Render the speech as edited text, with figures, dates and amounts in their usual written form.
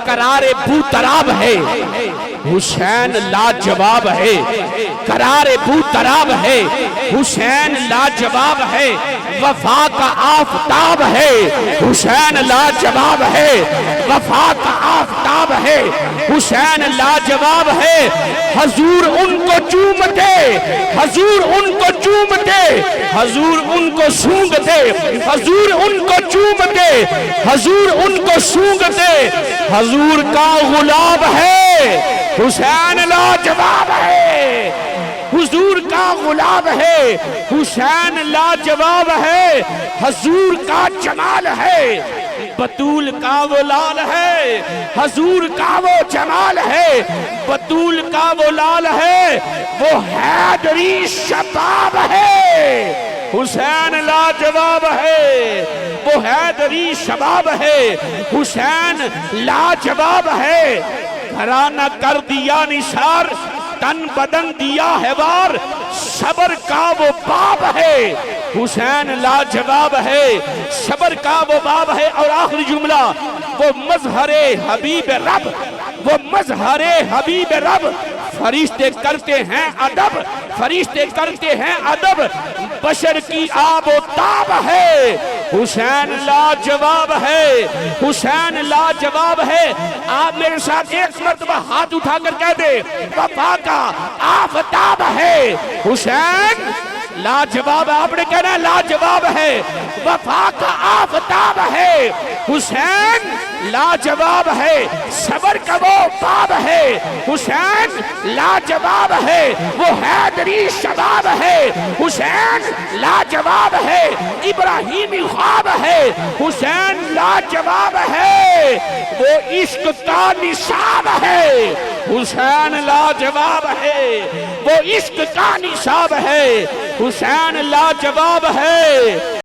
قرار بوتراب ہے حسین لاجواب ہے، قرار بوتراب ہے حسین لاجواب ہے، وفا کا آفتاب ہے حسین لاجواب ہے، وفا کا آفتاب ہے حسین لاجواب ہے۔ حضور ان کو چومتے، حضور ان کو چومتے، حضور ان کو سونگتے، حضور ان کو چومتے، حضور ان کو سونگتے، حضور کا غلام ہے حسین لاجواب ہے، حضور کا غلام ہے حسین لاجواب ہے۔ حضور کا جمال ہے، بطول کا وہ لال ہے، حضور کا وہ جمال ہے، بطول کا وہ لال ہے، وہ حیدری شباب ہے حسین لاجواب ہے، وہ حیدری شباب ہے حسین لاجواب ہے۔ گھرانہ کر دیا نثار، تن بدن دیا ہے وار، صبر کا وہ باب ہے حسین لاجواب ہے، صبر کا وہ باب ہے۔ اور آخری جملہ، وہ مظہر حبیب رب، وہ مظہر حبیب رب، فرشتے کرتے ہیں ادب، فرشتے کرتے ہیں ادب، بشر کی آب و تاب ہے حسین لاجواب ہے، حسین لاجواب ہے۔ آپ میرے ساتھ ایک مرتبہ ہاتھ اٹھا کر کہہ دے، وفا کا آفتاب ہے حسین لاجواب۔ آپ نے کہنا لاجواب ہے، وفا کا آفتاب ہے حسین لاجواب ہے، صبر کا وہ باب ہے حسین لاجواب ہے، وہ حیدری شباب ہے حسین لاجواب ہے، ابراہیمی خواب ہے حسین لاجواب ہے، وہ عشق کا نصاب ہے حسین لاجواب ہے، وہ عشق کا نصاب ہے حسین لاجواب ہے۔